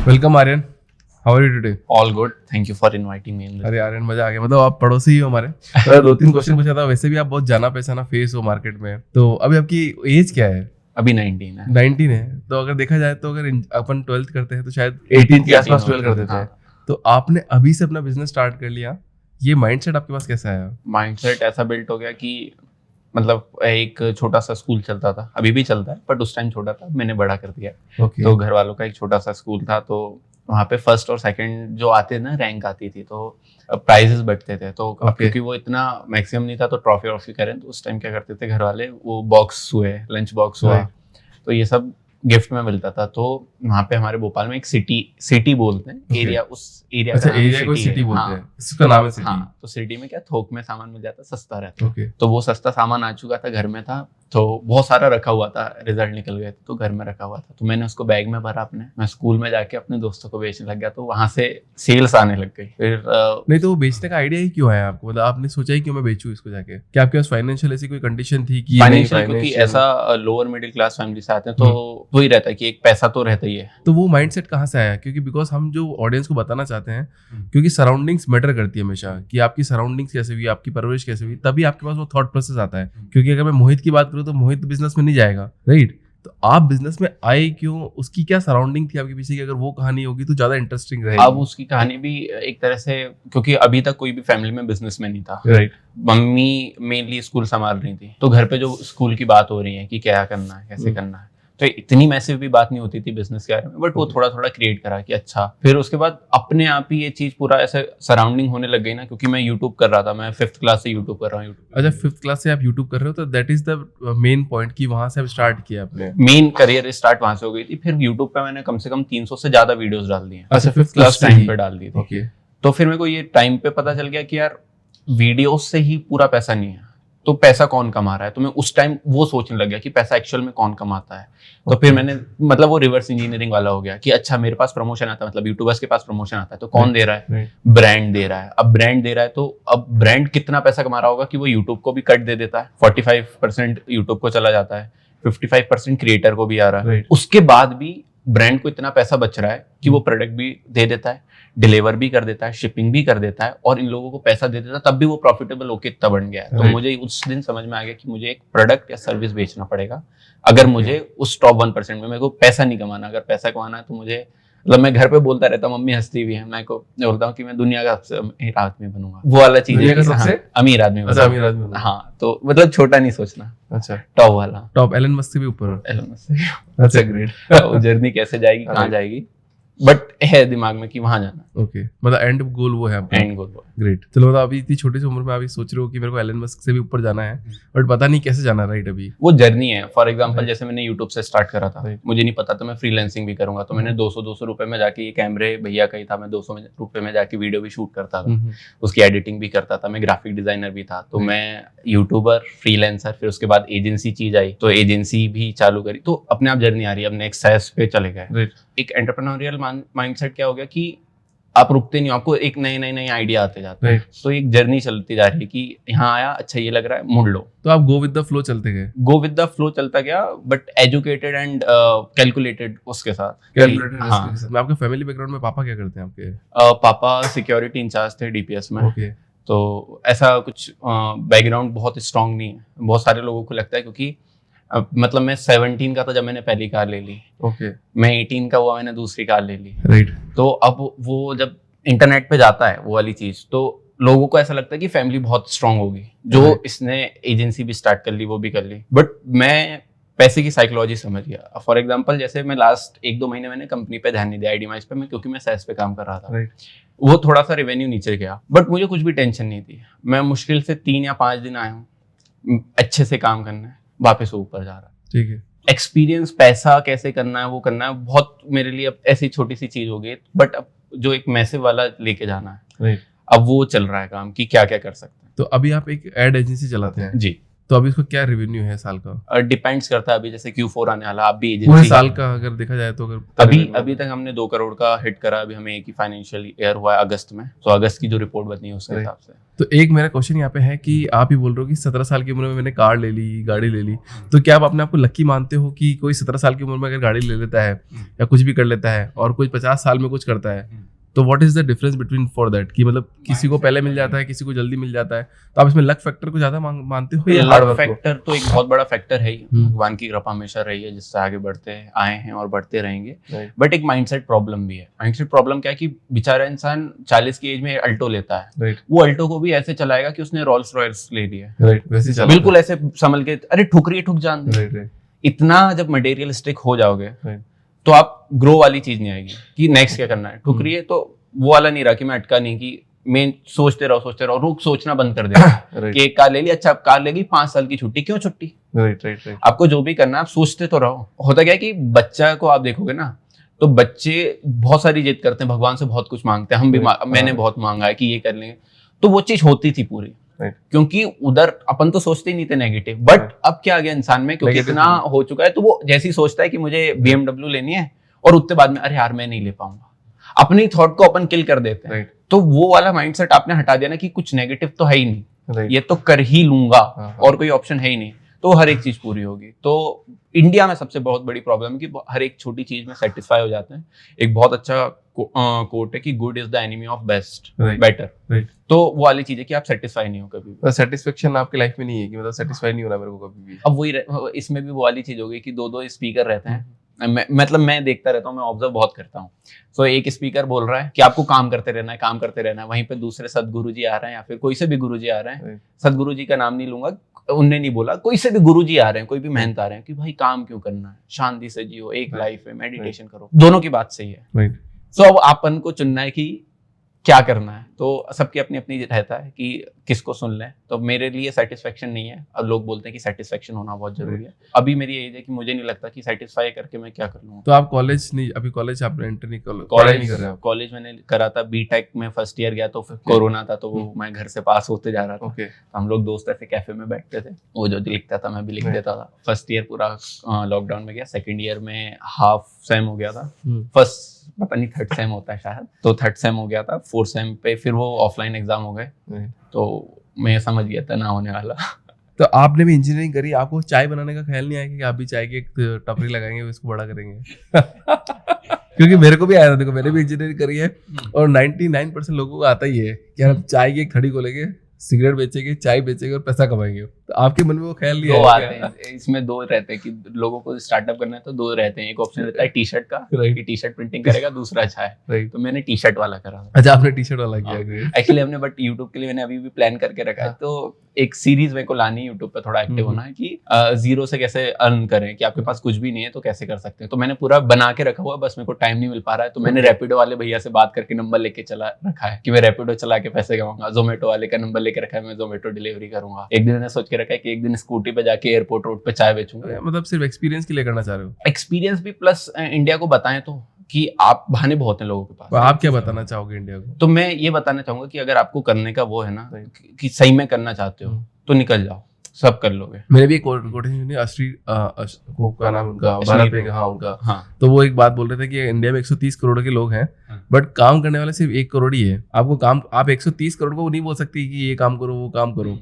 Welcome Aryan, how are you today? All good, thank you for inviting me in अरे आर्यन, मजा आ गया। मतलब आप पड़ोसी ही हो हमारे। तो 2-3 क्वेश्चन पूछा था। वैसे भी आप बहुत जाना पहचाना फेस हो मार्केट में। तो अभी आपकी एज क्या है? अभी 19 है। 19 है। तो अगर देखा जाए तो अगर अपन 12th करते हैं तो शायद 18 के आसपास 12 कर देते हैं। तो आपने अभी से अपना बिजनेस स्टार्ट कर लिया, ये माइंडसेट आपके पास कैसा आया? माइंडसेट ऐसा बिल्ट हो गया कि मतलब एक छोटा सा स्कूल चलता था, अभी भी चलता है बट उस टाइम छोटा था, मैंने बड़ा कर दिया। Okay. तो घर वालों का एक छोटा सा स्कूल था, तो वहाँ पे फर्स्ट और सेकंड जो आते ना रैंक आती थी, तो प्राइजेस बढ़ते थे। तो Okay. क्योंकि वो इतना मैक्सिमम नहीं था तो ट्रॉफी वॉफी करें, तो उस टाइम क्या करते थे घर वाले, वो बॉक्स हुए, लंच बॉक्स हुआ, तो ये सब गिफ्ट में मिलता था। तो वहाँ पे हमारे भोपाल में एक सिटी बोलते हैं, Okay. एरिया, उस एरिया अच्छा, का नाम एरिया को सिटी बोलते हैं, इसका नाम है सिटी। हाँ, तो सिटी में क्या थोक में सामान मिल जाता, सस्ता रहता। Okay. तो वो सस्ता सामान आ चुका था, घर में था, तो बहुत सारा रखा हुआ था, रिजल्ट निकल गए तो घर में रखा हुआ था। तो मैंने उसको बैग में भरा अपने, मैं स्कूल में जाके अपने दोस्तों को बेचने लग गया, तो वहां से सेल्स आने लग गई। फिर नहीं तो वो बेचने का आइडिया ही क्यों आया आपको? मतलब आपने सोचा ही क्यों मैं बेचूं इसको जाके? क्या आपके पास फाइनेंशियल ऐसी कोई कंडीशन थी कि फाइनेंशियल, क्योंकि ऐसा लोअर मिडिल क्लास फैमिली से आते हैं तो वही रहता है कि एक पैसा तो रहता ही है। तो वो माइंडसेट कहाँ से आया? क्योंकि बिकॉज हम जो ऑडियंस को बताना चाहते हैं, क्योंकि सराउंडिंग्स मैटर करती है हमेशा, कि आपकी सराउंडिंग्स कैसे हुई, आपकी परवरिश कैसे हुई, तभी आपके पास वो थॉट प्रोसेस आता है। क्योंकि अगर मैं मोहित की बात करूँ तो मोहित बिजनेस में नहीं जाएगा, राइट? तो आप बिजनेस में आए क्यों? उसकी क्या सराउंडिंग थी आपके पीछे की? अगर वो कहानी होगी तो ज्यादा इंटरेस्टिंग रहेगी। अब उसकी कहानी भी एक तरह से, क्योंकि अभी तक कोई भी फैमिली में बिजनेस में नहीं था, राइट। मम्मी मेनली स्कूल संभाल रही थी, तो घर पे जो स्कूल की बात हो रही है कि क्या करना है, कैसे करना है, तो इतनी मैसिव भी बात नहीं होती थी बिजनेस के बारे में, बट वो थोड़ा थोड़ा क्रिएट करा कि अच्छा। फिर उसके बाद अपने आप ही ये चीज पूरा ऐसे सराउंडिंग होने लग गई ना, क्योंकि मैं यूट्यूब कर रहा था, मैं 5th क्लास से यूट्यूब कर रहा हूँ। अच्छा, 5th क्लास से आप यूट्यूब कर रहे हो, तो that is the main point कि वहां से आप स्टार्ट किया आपने। मेन करियर स्टार्ट वहां से हो गई थी। फिर यूट्यूब पे मैंने कम से कम 300 से ज्यादा वीडियोस डाल दी हैं। अच्छा, 5th क्लास से टाइम ही? पे डाल दी थी। ओके। तो फिर मेरे को ये टाइम पे पता चल गया कि यार वीडियोस से ही पूरा पैसा नहीं है, तो पैसा कौन कमा रहा है। तो मैं उस टाइम वो सोचने लग गया कि पैसा एक्चुअल में कौन कमाता है। तो फिर मैंने मतलब वो रिवर्स इंजीनियरिंग वाला हो गया कि अच्छा मेरे पास प्रमोशन आता है, मतलब यूट्यूबर्स के पास प्रमोशन आता है, तो कौन दे रहा है? ब्रांड दे रहा है। अब ब्रांड दे रहा है तो अब ब्रांड कितना पैसा कमा रहा होगा कि वो यूट्यूब को भी कट दे देता है, 45% यूट्यूब को चला जाता है, 55% क्रिएटर को भी आ रहा है। उसके बाद भी ब्रांड को इतना पैसा बच रहा है कि वो प्रोडक्ट भी दे देता है, डिलीवर भी कर देता है, शिपिंग भी कर देता है, और इन लोगों को पैसा दे देता है, तब भी वो प्रॉफिटेबल होके इतना बन गया है। तो मुझे उस दिन समझ में आ गया कि मुझे एक प्रोडक्ट या सर्विस बेचना पड़ेगा अगर मुझे उस टॉप 1% में मेरे को पैसा नहीं कमाना। अगर पैसा कमाना है तो मुझे, मतलब मैं घर पे बोलता रहता हूँ, मम्मी हंसती भी है, मैं बोलता हूँ कि मैं दुनिया का सबसे अमीर आदमी बनूंगा, वो वाला चीज है, सबसे अमीर आदमी बनूंगा। हाँ, तो मतलब छोटा नहीं सोचना। अच्छा, टॉप वाला, टॉप एलन मस्क से भी ऊपर। एलन मस्क से। अच्छा, ग्रेट। वो जर्नी कैसे जाएगी, कहाँ जाएगी, बट है दिमाग में कि वहां जाना। ओके, मतलब एंड गोल वो है आपका। And goal. ग्रेट। चलो, मतलब अभी इतनी छोटी सी उम्र में आप सोच रहे हो कि मेरे को एलन मस्क से भी ऊपर जाना है, बट पता नहीं कैसे जाना, राइट? अभी वो जर्नी है। फॉर एग्जांपल जैसे मैंने यूट्यूब से स्टार्ट करा था, मुझे नहीं पता था मैं फ्रीलांसिंग भी करूंगा, तो मैंने 200 रुपए में जाके, ये कैमरे भैया का ही था, मैं 200 रुपए में जाके वीडियो भी शूट करता था, उसकी एडिटिंग भी करता था, मैं ग्राफिक डिजाइनर भी था। तो मैं यूट्यूबर, फ्रीलांसर, फिर उसके बाद एजेंसी चीज आई, तो एजेंसी भी चालू करी, तो अपने आप जर्नी आ रही है। अब नेक्स्ट स्टेज पे चले गए। एक एंटरप्रेन्योरियल माइंडसेट क्या हो गया कि आप रुकते नहीं हो, आपको एक नए आइडिया आते जाते हैं। तो एक जर्नी चलती जा रही है कि यहाँ आया, अच्छा ये लग रहा है, मुड़ लो। तो आप गो विद द फ्लो चलते गए? गो विद द फ्लो चलता गया, बट एजुकेटेड एंड कैलकुलेटेड उसके साथ। हाँ। आपके फैमिली बैकग्राउंड में पापा क्या करते हैं आपके? पापा सिक्योरिटी इंचार्ज थे डीपीएस में। ओके। तो ऐसा कुछ बैकग्राउंड बहुत स्ट्रांग नहीं है। बहुत सारे लोगों को लगता है, क्योंकि मतलब मैं 17 का था जब मैंने पहली कार ले ली। ओके। मैं 18 का हुआ, मैंने दूसरी कार ले ली। राइट। तो अब वो जब इंटरनेट पे जाता है वो वाली चीज, तो लोगों को ऐसा लगता है कि फैमिली बहुत स्ट्रांग होगी, जो इसने एजेंसी भी स्टार्ट कर ली, वो भी कर ली। बट मैं पैसे की साइकोलॉजी समझ गया। फॉर एग्जांपल जैसे मैं लास्ट 1-2 महीने मैंने कंपनी पे ध्यान नहीं दिया, आईडीमाइज पे, मैं क्योंकि मैं सेल्स पे काम कर रहा था। वो थोड़ा सा रेवेन्यू नीचे गया, बट मुझे कुछ भी टेंशन नहीं थी। मैं मुश्किल से 3 या 5 दिन आया हूँ, अच्छे से काम करना है, वापस ऊपर जा रहा है। ठीक है। एक्सपीरियंस, पैसा कैसे करना है, वो करना है, बहुत मेरे लिए अब ऐसी छोटी सी चीज हो गई। बट अब जो एक मैसिव वाला लेके जाना है, अब वो चल रहा है काम कि क्या क्या कर सकते हैं। तो अभी आप एक एड एजेंसी चलाते हैं? जी। तो अभी इसका क्या रेवेन्यू है साल का? डिपेंड्स करता है, अभी जैसे Q4 आने वाला, आप भी पूरे एजेंसी साल का अगर देखा जाए तो अगर अभी तक हमने 2 करोड़ का हिट करा, अभी हमें एक ही फाइनेंशियल ईयर हुआ है अगस्त में, तो अगस्त की जो रिपोर्ट बनी है उसके Right. हिसाब से। तो एक मेरा क्वेश्चन यहाँ पे है कि आप ही बोल रहे हो कि 17 साल की उम्र में मैंने कार ले ली, गाड़ी ले ली, तो क्या आप अपने आप को लकी मानते हो कि कोई 17 साल की उम्र में अगर गाड़ी ले लेता है या कुछ भी कर लेता है और कोई 50 साल में कुछ करता है, तो what is the difference between for that? कि मतलब किसी को पहले मिल जाता है, किसी को जल्दी मिल जाता है, तो आप इसमें लक फैक्टर को ज्यादा मानते हो या हार्ड लक वर्क को? फैक्टर तो एक बहुत बड़ा फैक्टर है ही, भगवान की कृपा हमेशा रही है, जिससे आगे बढ़ते आए हैं और बढ़ते रहेंगे। Right. बट एक माइंडसेट प्रॉब्लम भी है। माइंडसेट प्रॉब्लम क्या है कि बेचारा इंसान 40 की एज में अल्टो लेता है, राइट वो अल्टो को भी ऐसे चलाएगा कि उसने रोल्स रॉयल्स ले लिया है, राइट वैसे चलता बिल्कुल ऐसे संभल के, अरे ठुक रही है ठुक जान है। दे। राइट राइट इतना जब मटेरियलिस्टिक हो जाओगे Right. तो आप ग्रो वाली चीज नहीं आएगी कि नेक्स्ट क्या करना है। ठुक रही है तो वो वाला नहीं रहा कि मैं अटका नहीं, कि मैं सोचते रहो, रुक सोचना बंद कर दे राइट कि एक कार ले ली, अच्छा अब कार लेगी, 5 साल की छुट्टी, क्यों छुट्टी? राइट राइट राइट आपको जो भी करना है आप सोचते तो रहो। होता क्या है कि बच्चा को आप देखोगे ना, तो बच्चे बहुत सारी जिद करते हैं, भगवान से बहुत कुछ मांगते हैं, हम भी मैंने बहुत मांगा है कि ये कर लेंगे, तो वो चीज होती थी पूरी। Right. क्योंकि उधर अपन तो सोचते ही नहीं थे नेगेटिव, बट अब क्या आ गया इंसान में, क्योंकि Negative इतना हो चुका है, तो वो जैसे ही सोचता है कि मुझे BMW लेनी है और उतने बाद में अरे यार मैं नहीं ले पाऊंगा, अपनी थॉट को अपन किल कर देते हैं। राइट तो वो वाला माइंडसेट आपने हटा दिया ना कि कुछ नेगेटिव तो है ही नहीं, राइट ये तो कर ही लूंगा हाँ, हाँ। और कोई ऑप्शन है ही नहीं, तो हर एक चीज पूरी होगी। तो इंडिया में सबसे बहुत बड़ी प्रॉब्लम है कि हर एक छोटी चीज में सेटिस्फाई हो जाते हैं। एक बहुत अच्छा कोट है कि good is the enemy of best, Right. Better. Right. तो वो वाली चीज है कि आप सेटिस्फाई नहीं हो कभी भी। सेटिस्फेक्शन आपकी लाइफ में नहीं है कि मतलब सेटिस्फाई नहीं होना मेरे को कभी भी? अब वही इसमें भी वो वाली चीज हो गई कि 2 स्पीकर रहते हैं, मतलब मैं देखता रहता हूँ, मैं ऑब्जर्व बहुत करता हूँ। तो एक स्पीकर बोल रहा है कि आपको काम करते रहना है, काम करते रहना है, वहीं पे दूसरे सदगुरु जी आ रहे हैं या फिर कोई से भी गुरु जी आ रहे हैं, Right. सदगुरु जी का नाम नहीं लूंगा, उनने नहीं बोला, कोई से भी गुरु जी आ रहे हैं, कोई भी महंत आ रहे हैं कि भाई काम क्यों करना है, शांति से जियो, एक Right. लाइफ है, मेडिटेशन करो, दोनों की बात सही है। राइट तो अब आपन को चुनना है कि क्या करना है, तो सबकी अपनी अपनी रहता है कि किसको सुन लें। तो मेरे लिए सेटिस्फेक्शन नहीं है, अब लोग बोलते हैं कि सेटिस्फेक्शन होना बहुत जरूरी है। अभी मेरी एज है कि मुझे नहीं लगता कि सेटिस्फाई करके मैं क्या कर लूंगा। तो आप कॉलेज नहीं, अभी कॉलेज आप एंटर नहीं पढ़ाई नहीं कर रहे हो? कॉलेज मैंने करा था, बीटेक में फर्स्ट ईयर गया, तो फिर कोरोना था, तो वो मैं घर से पास होते जा रहा था। ओके तो हम लोग दोस्त ऐसे कैफे में बैठते थे, वो जो लिखता था मैं भी लिख Right. देता था। फर्स्ट ईयर पूरा लॉकडाउन में गया, सेकंड ईयर में हाफ सेम हो गया था, हम्म। फर्स्ट पता नहीं थर्ड सेम होता है शायद, तो थर्ड सेम हो गया था। फोर्थ सेम पे फिर वो ऑफलाइन एग्जाम हो गए, Right. तो मैं समझ गया था ना होने वाला। तो आपने भी इंजीनियरिंग करी, आपको चाय बनाने का ख्याल नहीं आया कि आप भी चाय की एक टपरी लगाएंगे, इसको बड़ा करेंगे? क्योंकि मेरे को भी आया था, देखो मैंने भी इंजीनियरिंग करी है और 99% लोगों को आता ही है कि यार हम चाय की एक खड़ी को लेके सिगरेट बेचेंगे, चाय बेचेंगे और पैसा कमाएंगे। तो आपके मन में वो ख्याल नहीं दो आया आते क्या? हैं इसमें, 2 रहते हैं कि लोगों को स्टार्टअप करना है, तो 2 रहते हैं। एक ऑप्शन रहता है टी शर्ट का, Right. कि टी शर्ट प्रिंटिंग करेगा, दूसरा चाय। राइट तो मैंने टी शर्ट वाला करा था। अच्छा आपने टी शर्ट वाला किया? ग्रेट। एक्चुअली हमने बट यूट्यूब के लिए मैंने अभी भी प्लान करके रखा है, तो एक सीरीज मेरे को लानी है यूट्यूब पे, थोड़ा एक्टिव होना है कि जीरो से कैसे अर्न करें, कि आपके पास कुछ भी नहीं है तो कैसे कर सकते हैं। तो मैंने पूरा बना के रखा हुआ है, बस मेरे को टाइम नहीं मिल पा रहा है। तो मैंने रैपिडो वाले भैया से बात करके नंबर लेके चला रखा है कि मैं रैपिडो चला के पैसे कमाऊंगा। जोमेटो वाले का नंबर लेके रखा है, मैं जोमेटो डिलीवरी करूंगा। एक दिन मैंने सोच के रखा है कि एक दिन स्कूटी पे जाके एयरपोर्ट रोड पे चाय बेचूंगा। मतलब सिर्फ एक्सपीरियंस के लिए करना चाह रहे हो? एक्सपीरियंस भी प्लस इंडिया को बताएं तो, कि आप बहाने बहुत हैं लोगों के पास। तो आप क्या बताना चाहोगे इंडिया को? तो मैं ये बताना चाहूंगा कि अगर आपको करने का वो है ना, कि सही में करना चाहते हो, तो निकल जाओ, सब कर लोगे। मेरे भी एक कोटेशन सुनी, वो क्या नाम उनका, भारत में, हाँ उनका। हाँ, तो वो एक बात बोल रहे थे कि इंडिया में 130 करोड़ के लोग हैं, बट काम करने वाले सिर्फ 1 करोड़ ही है। आपको काम, आप 130 करोड़ को नहीं बोल सकती कि ये काम करो वो काम करो,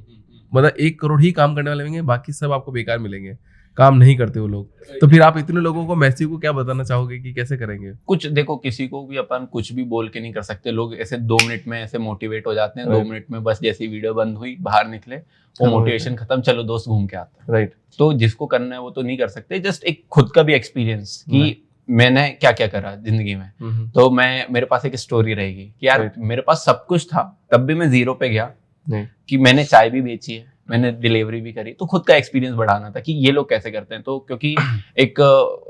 मतलब 1 करोड़ ही काम करने वाले होंगे, बाकी सब आपको बेकार मिलेंगे, काम नहीं करते वो लोग। तो फिर आप इतने लोगों को, मैसेज को क्या बताना चाहोगे कि कैसे करेंगे? कुछ देखो, किसी को भी अपन कुछ भी बोल के नहीं कर सकते। लोग ऐसे 2 मिनट में ऐसे मोटिवेट हो जाते हैं, 2 Right. मिनट में बस जैसी वीडियो बंद हुई बाहर निकले, वो खत्म हो मोटिवेशन खत्म, चलो दोस्त घूम के आता है। राइट तो जिसको करना है वो तो नहीं कर सकते। जस्ट एक खुद का भी एक्सपीरियंस कि Right. मैंने क्या क्या करा जिंदगी में, तो मेरे पास एक स्टोरी रहेगी कि यार Right. मेरे पास सब कुछ था, तब भी मैं 0 पे गया, Right. कि मैंने चाय भी बेची है, मैंने डिलीवरी भी करी। तो खुद का एक्सपीरियंस बढ़ाना था कि ये लोग कैसे करते हैं। तो क्योंकि एक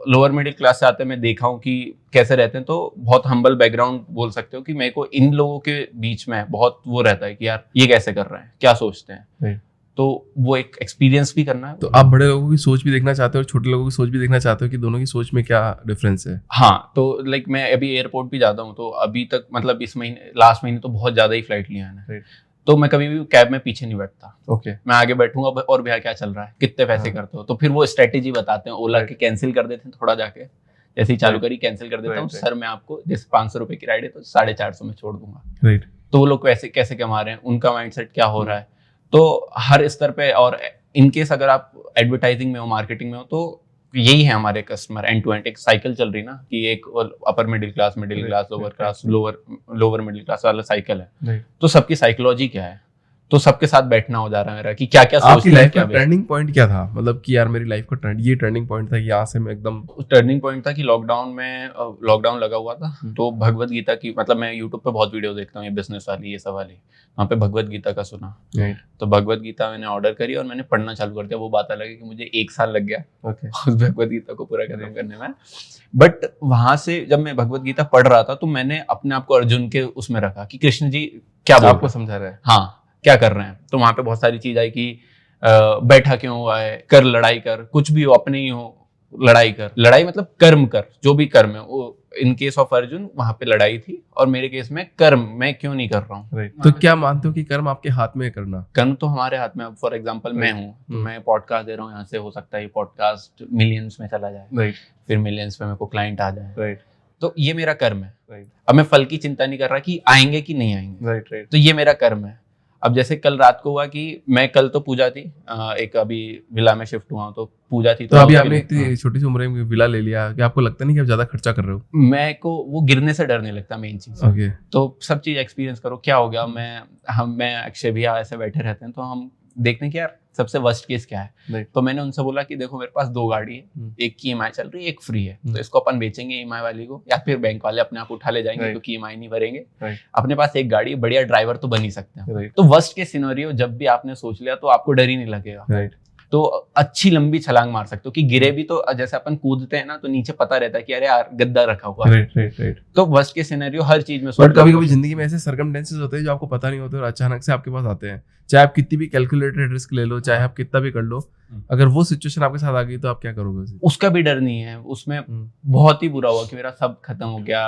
लोअर मिडिल क्लास से आते हैं, मैं देखा हूँ कि कैसे रहते हैं, तो बहुत हम्बल बैकग्राउंड बोल सकते हो कि मेरे को इन लोगों के बीच में बहुत वो रहता है कि यार ये कैसे कर रहे हैं, क्या सोचते हैं। Right. तो वो एक एक्सपीरियंस भी करना है। तो आप बड़े लोगों की सोच भी देखना चाहते हो और छोटे लोगों की सोच भी देखना चाहते हो कि दोनों की सोच में क्या डिफरेंस है? हाँ, तो मैं अभी एयरपोर्ट भी जाता हूँ, तो अभी तक मतलब इस महीने, लास्ट महीने तो बहुत ज्यादा ही फ्लाइट लिया है। Right. तो मैं कभी भी कैब में पीछे नहीं बैठता, ओके मैं आगे बैठूंगा और भैया क्या चल रहा है, कितने पैसे करते हो, तो फिर वो स्ट्रेटेजी बताते हैं। ओला के कैंसिल कर देते हैं थोड़ा जाके, जैसे ही चालू करी कैंसिल कर देता हूँ, सर मैं आपको जैसे 500 रुपए की राइड है तो 450 में छोड़ दूंगा। राइट। तो वो लोग कैसे कैसे कमा रहे हैं, उनका माइंडसेट क्या हो रहा है। तो हर स्तर पे, और इनकेस अगर आप एडवर्टाइजिंग में हो, मार्केटिंग में हो, तो यही है हमारे कस्टमर। एंड टू एंड एक साइकिल चल रही ना, कि एक upper middle class, lower class, lower middle class वाला साइकिल है। तो सबकी साइकोलॉजी क्या है, तो सबके साथ बैठना हो जा रहा है मेरा कि क्या क्या आपकी लाइफ का टर्निंग पॉइंट क्या था, मतलब कि यार मेरी लाइफ का ये टर्निंग पॉइंट था कि यहाँ से मैं एकदम। टर्निंग पॉइंट था कि लॉकडाउन लगा हुआ था, तो भगवत गीता की, मतलब मैं यूट्यूब पे बहुत वीडियो देखता हूँ ये बिजनेस वाली, ये सब वाली, वहाँ पे भगवत गीता का सुना। तो भगवत गीता मैंने ऑर्डर करी और मैंने पढ़ना चालू कर दिया। वो बात अलग है कि मुझे 1 साल लग गया उस भगवत गीता को पूरा खत्म करने में। बट वहां से जब मैं भगवत गीता पढ़ रहा था तो मैंने अपने आप को अर्जुन के उसमें रखा कि कृष्ण जी क्या आपको समझा रहे हैं, हाँ क्या कर रहे हैं। तो वहां पे बहुत सारी चीज आई कि बैठा क्यों हुआ है, कर लड़ाई कर, कुछ भी हो अपने ही हो, लड़ाई कर। लड़ाई मतलब कर्म कर, जो भी कर्म है वो। इन केस ऑफ अर्जुन वहां पे लड़ाई थी, और मेरे केस में कर्म, मैं क्यों नहीं कर रहा हूँ। तो क्या मानते हो कि कर्म आपके हाथ में है करना? कर्म तो हमारे हाथ में। अब फॉर एग्जाम्पल मैं हूँ, तो मैं पॉडकास्ट दे रहा हूँ, यहाँ से हो सकता है ये पॉडकास्ट मिलियंस में चला जाए, फिर मिलियंस में मेरे को क्लाइंट आ जाए, तो ये मेरा कर्म है। अब मैं फल की चिंता नहीं कर रहा कि आएंगे कि नहीं आएंगे, तो ये मेरा कर्म है। अब जैसे कल रात को हुआ कि मैं, कल तो पूजा थी, एक अभी विला में शिफ्ट हुआ हूँ, तो पूजा थी। तो अभी आपने इतनी छोटी सी उम्र में विला ले लिया, कि आपको लगता नहीं कि आप ज्यादा खर्चा कर रहे हो? मैं को वो गिरने से डर नहीं लगता, मेन चीज। ओके। तो सब चीज एक्सपीरियंस करो। क्या हो गया, मैं अक्षय भैया ऐसे बैठे रहते हैं, तो हम देखते हैं कि यार सबसे वर्स्ट केस क्या है। तो मैंने उनसे बोला कि देखो मेरे पास 2 गाड़ी है, एक की EMI चल रही है, एक फ्री है, तो इसको अपन बेचेंगे EMI वाली को, या फिर बैंक वाले अपने आप उठा ले जाएंगे क्योंकि EMI नहीं भरेंगे। अपने पास एक गाड़ी है, बढ़िया ड्राइवर तो बन ही सकते हैं। तो वर्स्ट केस सिनेरियो जब भी आपने सोच लिया तो आपको डर ही नहीं लगेगा, तो अच्छी लंबी छलांग मार सकते हो। कि गिरे भी तो जैसे अपन कूदते हैं ना, तो नीचे पता रहता है कि अरे यार गद्दा रखा हुआ है। तो वर्स्ट केस सिनेरियो हर चीज में। बट कभी-कभी जिंदगी में ऐसे सर्कमस्टेंसेस होते हैं जो आपको पता नहीं होते और अचानक से आपके पास आते हैं। चाहे आप कितनी भी कैलकुलेटेड रिस्क ले लो, चाहे आप कितना भी कर लो, अगर वो सिचुएशन आपके साथ आ गई तो आप क्या करोगे? उसका भी डर नहीं है। उसमें बहुत ही बुरा हुआ कि मेरा सब खत्म हो गया,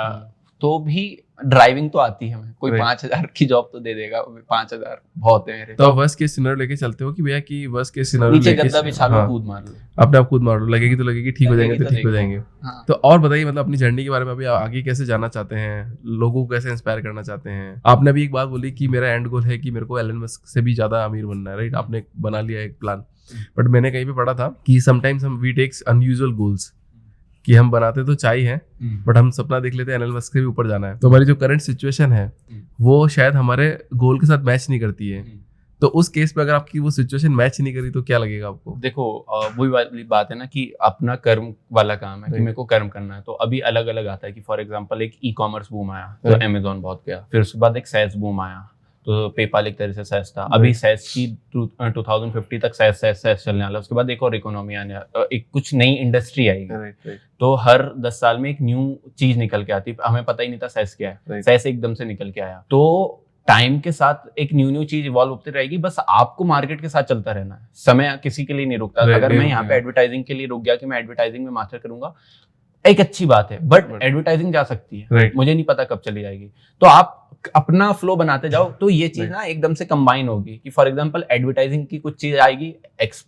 तो भी ड्राइविंग तो आती है हमें। कोई 5,000 की जॉब तो दे देगा, 5,000 बहुत है मेरे। तो वर्स्ट केस सिनेरियो लेके चलते हो कि भैया कि वर्स्ट केस सिनेरियो नीचे गद्दा बिछा लो, कूद मार लो, अपने आप कूद मार लो, लगेगी तो लगेगी, ठीक हो जाएंगे तो ठीक हो जाएंगे। तो और बताइए, मतलब अपनी जर्नी के बारे में, अभी आगे कैसे जाना चाहते हैं, लोगों को कैसे इंस्पायर करना चाहते हैं? आपने अभी एक बात बोली कि मेरा एंड गोल है कि मेरे को एलन मस्क से भी ज्यादा अमीर बनना है, राइट? आपने बना लिया एक प्लान। बट मैंने कहीं पे पढ़ा था कि समटाइम्स हम वी टेक्स अनयूजुअल गोल्स, कि हम बनाते तो चाय है, बट हम सपना देख लेते हैं एलन मस्क से भी ऊपर जाना है। तो हमारी जो करंट सिचुएशन है वो शायद हमारे गोल के साथ मैच नहीं करती है। तो उस केस में अगर आपकी वो सिचुएशन मैच नहीं करी तो क्या लगेगा आपको? देखो वही वाली बात है ना कि अपना कर्म वाला काम है कि मेरे को कर्म करना है। तो अभी अलग अलग आता है कि फॉर एग्जांपल एक ई-कॉमर्स बूम आया तो अमेजोन बहुत गया, फिर उसके बाद एक सैस बूम आया, तो पेपाल एक तरह से सैस था। अभी सैस की 2050 तक सैस चलने वाला, उसके बाद एक और इकोनॉमी आने, एक कुछ नई इंडस्ट्री आएगी। तो हर 10 साल में एक न्यू चीज निकल के आती। हमें पता ही नहीं था सैस क्या है, सैस एकदम से निकल के आया। तो टाइम के साथ एक न्यू चीज इवॉल्व होती रहेगी, बस आपको मार्केट के साथ चलता रहना है। समय किसी के लिए नहीं रुकता। अगर मैं यहाँ पे एडवर्टाइजिंग के लिए रुक गया कि मैं एडवर्टाइजिंग में मास्टर करूंगा, एक अच्छी बात है, बट एडवर्टाइजिंग जा सकती है, मुझे नहीं पता कब चली जाएगी। तो आप अपना फ्लो बनाते जाओ, तो ये चीज ना एकदम से कंबाइन होगी कि फॉर एग्जांपल एडवर्टाइजिंग की कुछ चीज आएगी,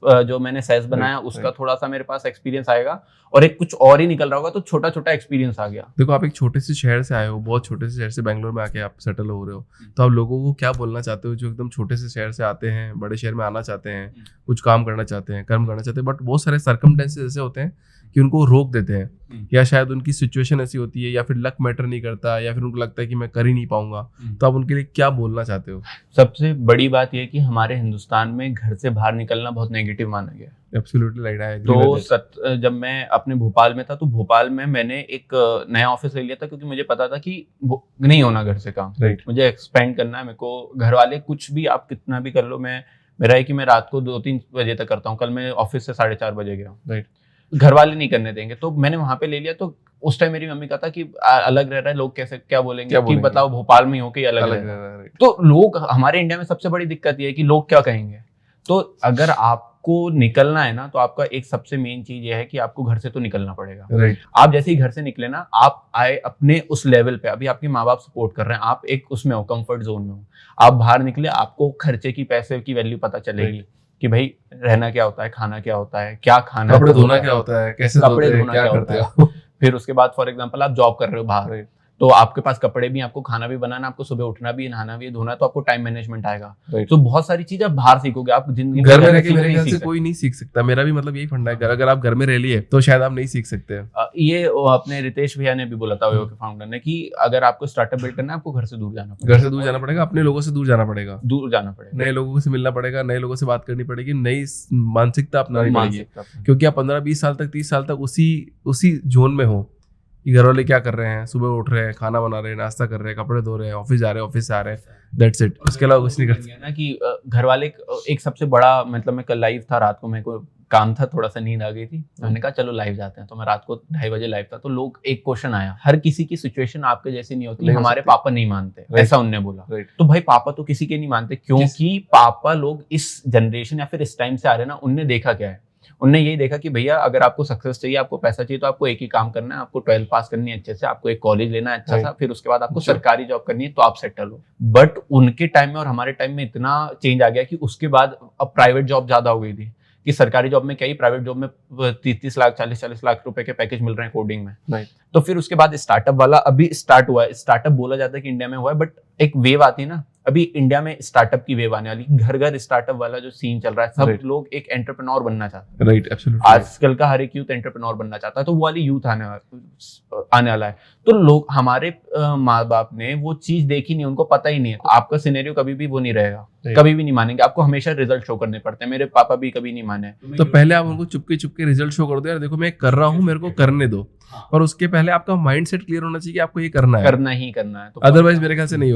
जो मैंने सैस बनाया उसका थोड़ा सा मेरे पास एक्सपीरियंस आएगा, और एक कुछ और ही निकल रहा होगा, तो छोटा छोटा एक्सपीरियंस आ गया। देखो आप एक छोटे से शहर से आए हो, बहुत छोटे से शहर से बैंगलोर में आके आप सेटल हो रहे हो, तो आप लोगों को क्या बोलना चाहते हो जो एकदम छोटे से शहर से आते हैं, बड़े शहर में आना चाहते हैं, कुछ काम करना चाहते हैं, कर्म करना चाहते हैं, बट बहुत सारे सर्कमस्टेंसेस ऐसे होते हैं कि उनको रोक देते हैं, या शायद उनकी सिचुएशन ऐसी होती है, या फिर लक मैटर नहीं करता, या फिर उनको लगता है कि मैं कर ही नहीं पाऊंगा। तो आप उनके लिए क्या बोलना चाहते हो? सबसे बड़ी बात यह है कि हमारे हिंदुस्तान में घर से बाहर निकलना बहुत नेगेटिव माना गया। एब्सोल्युटली राइट है। तो जब मैं अपने भोपाल में था, तो भोपाल में मैंने एक नया ऑफिस ले लिया था, क्योंकि मुझे पता था कि नहीं होना घर से काम, मुझे एक्सपेंड करना है। मेरे को घर वाले कुछ भी आप कितना भी कर लो, मेरा है कि मैं रात को 2-3 बजे तक करता हूँ। कल मैं ऑफिस से 4:30 बजे गया, घर वाले नहीं करने देंगे, तो मैंने वहां पे ले लिया। तो उस टाइम मेरी मम्मी कहता कि अलग रह रहा है, लोग कैसे क्या बोलेंगे कि बताओ भोपाल में हो के अलग रह रहा है। तो लोग, हमारे इंडिया में सबसे बड़ी दिक्कत ये है कि लोग क्या कहेंगे। तो अगर आप आपको निकलना है ना, तो आपका एक सबसे मेन चीज ये है कि आपको घर से तो निकलना पड़ेगा। राइट। आप जैसे ही घर से निकले ना, आप आए अपने उस लेवल पे, अभी आपके माँ बाप सपोर्ट कर रहे हैं, आप एक उसमें हो, कंफर्ट जोन में हो, आप बाहर निकले, आपको खर्चे की, पैसे की वैल्यू पता चलेगी कि भाई रहना क्या होता है, खाना क्या होता है, क्या खाना, कपड़े धोना क्या होता है, कैसे कपड़े धोते हैं, धोना क्या क्या करते होता हैं। फिर उसके बाद फॉर एग्जांपल आप जॉब कर रहे हो बाहर, तो आपके पास कपड़े भी, आपको खाना भी बनाना, आपको सुबह उठना भी, नहाना भी, धोना, तो आपको टाइम मैनेजमेंट आएगा। तो बहुत सारी चीजें आप बाहर सीखोगे, आप जिंदगी घर में रह के मेरे ख्याल से कोई नहीं सीख सकता। मेरा भी मतलब यही फंडा है, अगर आप घर में रह लिए तो शायद आप नहीं सीख सकते। ये अपने रितेश भैया ने भी बोला था, ओयो के फाउंडर ने, कि अगर आपको स्टार्टअप बिल्ड करना है, आपको घर से दूर जाना पड़ेगा, घर से दूर जाना पड़ेगा, अपने लोगों से दूर जाना पड़ेगा, नए लोगों से मिलना पड़ेगा, नए लोगों से बात करनी पड़ेगी, नई मानसिकता अपनानी पड़ेगी। क्योंकि आप 15-20 साल तक, 30 साल तक उसी जोन में हो कि घर वाले क्या कर रहे हैं, सुबह उठ रहे हैं, खाना बना रहे हैं, नाश्ता कर रहे हैं, कपड़े धो रहे हैं, ऑफिस जा रहे हैं, ऑफिस से आ रहे हैं, दैट्स इट। उसके अलावा कुछ नहीं करते ना कि घर वाले एक सबसे बड़ा, मतलब मैं कल लाइव था, रात को मेरे को काम था, थोड़ा सा नींद आ गई थी, मैंने कहा चलो लाइव जाते हैं, तो मैं रात को 2:30 बजे लाइव था, तो लोग, एक क्वेश्चन आया, हर किसी की सिचुएशन आपके जैसी नहीं होती, हमारे पापा नहीं मानते, ऐसा उनने बोला। तो भाई पापा तो किसी के नहीं मानते, क्योंकि पापा लोग इस जनरेशन या फिर इस टाइम से आ रहे हैं ना, उनने देखा क्या है, उनने यही देखा कि भैया अगर आपको सक्सेस चाहिए, आपको पैसा चाहिए, तो आपको एक ही काम करना है, आपको 12th पास करनी है अच्छे से, आपको एक कॉलेज लेना है अच्छा सा, फिर उसके बाद आपको सरकारी जॉब करनी है, तो आप सेटल हो। बट उनके टाइम में और हमारे टाइम में इतना चेंज आ गया कि उसके बाद अब प्राइवेट जॉब ज्यादा हो गई थी, कि सरकारी जॉब में क्या ही, प्राइवेट जॉब में 30-30 लाख 40-40 लाख रुपए के पैकेज मिल रहे हैं कोडिंग में। तो फिर उसके बाद स्टार्टअप वाला अभी स्टार्ट हुआ है। स्टार्टअप बोला जाता है कि इंडिया में हुआ है, बट एक वेव आती है ना, अभी इंडिया में स्टार्टअप की वेव आने वाली, घर घर स्टार्टअप वाला जो सीन चल रहा है, सब लोग एक एंटरप्रेन्योर बनना चाहते हैं। Right, absolutely. आजकल का हर एक यूथ एंटरप्रेन्योर बनना चाहता है, तो वो वाली यूथ आने वाला है। तो लोग, हमारे माँ बाप ने वो चीज देखी नहीं, उनको पता ही नहीं है। आपका सिनेरियो कभी भी वो नहीं रहेगा, कभी भी नहीं मानेंगे, आपको हमेशा रिजल्ट शो करने पड़ते हैं। मेरे पापा भी कभी नहीं माने। तो पहले आप उनको चुपके चुपके रिजल्ट शो कर दो, यार देखो मैं कर रहा हूँ, मेरे को करने दो। पर उसके पहले आपका माइंडसेट क्लियर होना चाहिए कि आपको ये करना है, करना ही करना है। तो अदरवाइज मेरे ख्याल से नहीं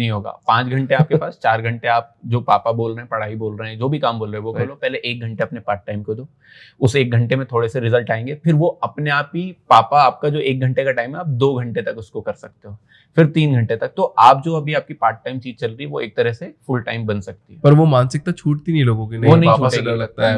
होगा। 5 घंटे आपके पास, 4 घंटे आप जो पापा बोल रहे हैं, पढ़ाई बोल रहे हैं, जो भी काम बोल रहे हैं वो करो। पहले 1 घंटे अपने पार्ट टाइम को दो, उस 1 घंटे में थोड़े से रिजल्ट आएंगे, फिर वो अपने आप ही, पापा आपका जो 1 घंटे का टाइम है, आप 2 घंटे तक उसको कर सकते हो, फिर 3 घंटे तक। तो आप जो अभी आपकी पार्ट टाइम चीज चल रही है, वो एक तरह से फुल टाइम बन सकती है। पर वो मानसिकता छूटती नहीं लोगों की, नहीं पापा से डर लगता है।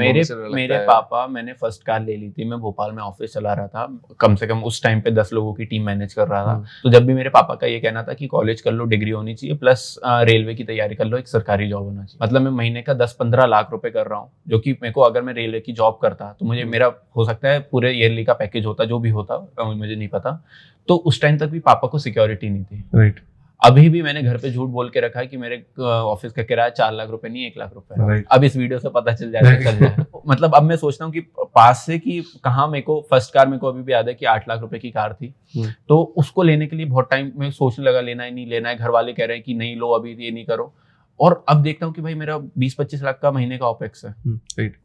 मेरे पापा, मैंने फर्स्ट कार ले ली थी, मैं भोपाल में ऑफिस चला रहा था, कम से कम उस टाइम पे 10 लोगों की टीम मैनेज कर रहा था। तो जब भी मेरे पापा का ये कहना था कि कॉलेज कर लो, डिग्री होनी चाहिए, प्लस रेलवे की तैयारी कर लो, एक सरकारी जॉब होना चाहिए। मतलब मैं महीने का 10-15 लाख रुपए कर रहा हूँ, जो कि मेरे को, अगर मैं रेलवे की जॉब करता तो मुझे, मेरा हो सकता है पूरे ईयरली का पैकेज होता, जो भी होता, मुझे नहीं पता। तो उस टाइम तक भी पापा को सिक्योरिटी नहीं थी। राइट। अभी भी मैंने घर पे झूठ बोल के रखा है कि मेरे ऑफिस का किराया 4 लाख रुपए नहीं, 1 लाख रुपए है। अब इस वीडियो से पता चल जाए मतलब अब मैं सोचता हूँ कि पास से कि कहाँ, मेरे को फर्स्ट कार, मेरे को अभी भी याद है कि 8 लाख रुपए की कार थी, तो उसको लेने के लिए बहुत टाइम में सोचने लगा, लेना है नहीं लेना है। घर वाले कह रहे हैं कि नहीं लो, अभी ये नहीं करो। और अब देखता हूँ कि भाई मेरा 20-25 लाख का महीने का ओपेक्स है,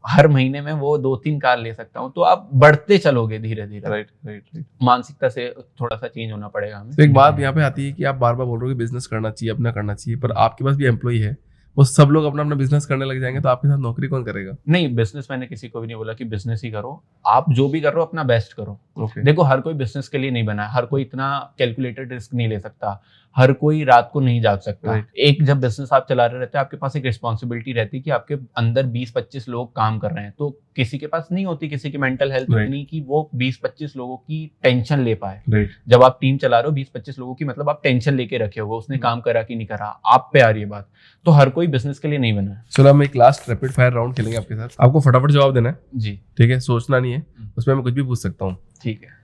हर महीने में वो 2-3 कार ले सकता हूँ। तो आप बढ़ते चलोगे धीरे धीरे। राइट। मानसिकता से थोड़ा सा चेंज होना पड़ेगा हमें। तो एक बात यहाँ पे आती है कि आप बार बार बोल रहे हो कि बिजनेस करना चाहिए, अपना करना चाहिए, पर आपके पास भी एम्प्लॉय है, वो सब लोग अपना अपना बिजनेस करने लग जाएंगे, तो आपके साथ नौकरी कौन करेगा? नहीं, बिजनेस मैंने किसी को भी नहीं बोला कि बिजनेस ही करो। आप जो भी कर रहे हो अपना बेस्ट करो। देखो, हर कोई बिजनेस के लिए नहीं बना है, हर कोई इतना कैलकुलेटेड रिस्क नहीं ले सकता, हर कोई रात को नहीं जाग सकता। एक जब बिजनेस आप चला रहे रहते हैं, आपके पास एक रिस्पॉन्सिबिलिटी रहती है कि आपके अंदर 20-25 लोग काम कर रहे हैं। तो किसी के पास नहीं होती, किसी की मेंटल हेल्थ इतनी कि वो 20-25 लोगों की टेंशन ले पाए। जब आप टीम चला रहे हो 20-25 लोगों की, मतलब आप टेंशन लेके रखे हो, उसने काम करा कि नहीं करा, आप पे आ रही है बात। तो हर कोई बिजनेस के लिए नहीं बना है। चलो हम एक लास्ट रैपिड फायर राउंड खेलेंगे आपके साथ, आपको फटाफट जवाब देना है जी। ठीक है, सोचना नहीं है, उसमें मैं कुछ भी पूछ सकता हूँ। ठीक है।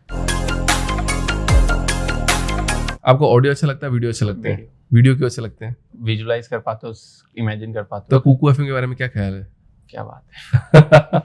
आपको ऑडियो अच्छा लगता है, वीडियो अच्छा लगता है? वीडियो क्यों अच्छे लगते हैं? विजुलाइज कर पाते हो, इमेजिन कर पाते हो। तो कुकू एफएम के बारे में क्या ख्याल है? क्या बात है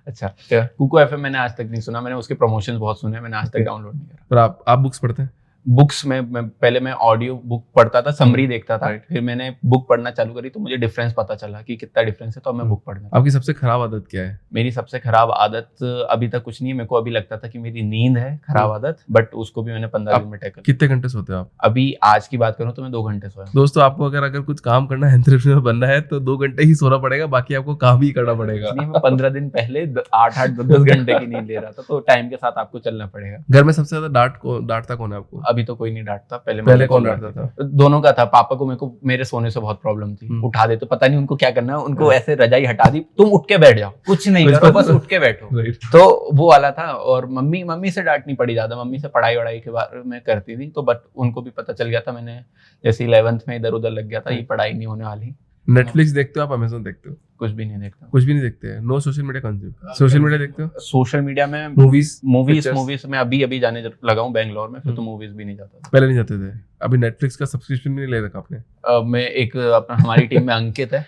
अच्छा, कुकू एफएम मैंने आज तक नहीं सुना, मैंने उसके प्रमोशंस बहुत सुने, मैंने आज तक डाउनलोड नहीं करा। पर आप बुक्स पढ़ते हैं? बुक्स में पहले मैं ऑडियो बुक पढ़ता था, समरी देखता था, फिर मैंने बुक पढ़ना चालू करी, तो मुझे डिफरेंस पता चला कि कितना डिफरेंस है, तो अब मैं बुक पढ़ना। आपकी सबसे खराब आदत क्या है? मेरी सबसे खराब आदत अभी तक कुछ नहीं है। मेरे को अभी लगता था कि मेरी नींद है खराब आदत, बट उसको भी मैंने 15 दिन में टैकल। कितने घंटे सोते हो आप? अभी आज की बात करूं तो मैं 2 घंटे सोया। दोस्तों आपको अगर कुछ काम करना है, एंटरप्रेन्योर बनना है तो 2 घंटे ही सोना पड़ेगा, बाकी आपको काम ही करना पड़ेगा। नहीं, मैं 15 दिन पहले 8-8 10 घंटे की नींद ले रहा था, तो टाइम के साथ आपको चलना पड़ेगा। घर में सबसे ज्यादा डांटता कौन है आपको? अभी तो कोई नहीं डांटता, पहले कौन डांटता था? दोनों का था। पापा को मेरे को मेरे सोने से बहुत प्रॉब्लम थी, उठा देते, पता नहीं उनको क्या करना है, उनको ऐसे रजाई हटा दी, तुम उठ के बैठ जाओ, कुछ नहीं करो, बस उठ के बैठो। तो वो वाला था। और मम्मी से डांटनी पड़ी ज्यादा। मम्मी से पढ़ाई वढ़ाई के बारे में करती थी, तो बट उनको भी पता चल गया था। मैंने जैसे 11th में इधर उधर लग गया था, ये पढ़ाई नहीं होने वाली। नेटफ्लिक्स देखते हो आप? अमेज़न देखते हो? कुछ भी नहीं देखता। कुछ भी नहीं देखते हैं? No social media consume? Social media देखते हो? सोशल मीडिया में मूवीज में अभी जाने लगा हूँ बैंगलोर में, फिर तो मूवीज भी नहीं जाता था। पहले नहीं जाते थे? अभी नेटफ्लिक्स का सब्सक्रिप्शन भी नहीं ले रखा आपने? मैं एक अपना हमारी टीम में अंकित है,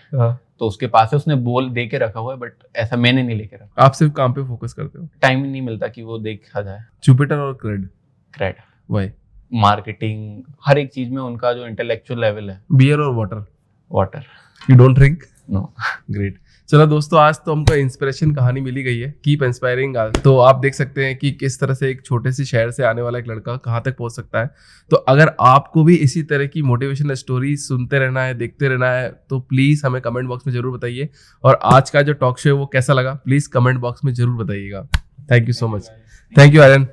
तो उसके पास है, उसने बोल दे के रखा हुआ है, बट ऐसा मैंने नहीं लेके रखा। आप सिर्फ काम पे फोकस करते हो? टाइम ही नहीं मिलता कि वो देखा जाए। जुपिटर और क्रेड? वाई? मार्केटिंग, हर एक चीज में उनका जो इंटेलेक्चुअल लेवल है। बियर और water? You don't drink? No. Great. चलो दोस्तों, आज तो हमको इंस्पिरेशन कहानी मिली गई है, कीप इंस्पायरिंग। तो आप देख सकते हैं कि किस तरह से एक छोटे से शहर से आने वाला एक लड़का कहाँ तक पहुंच सकता है। तो अगर आपको भी इसी तरह की मोटिवेशनल स्टोरी सुनते रहना है, देखते रहना है, तो प्लीज़ हमें कमेंट बॉक्स में जरूर बताइए। और आज का जो टॉक शो है वो कैसा लगा, प्लीज़ कमेंट बॉक्स में जरूर बताइएगा। Thank you so much. Thank you Aryan.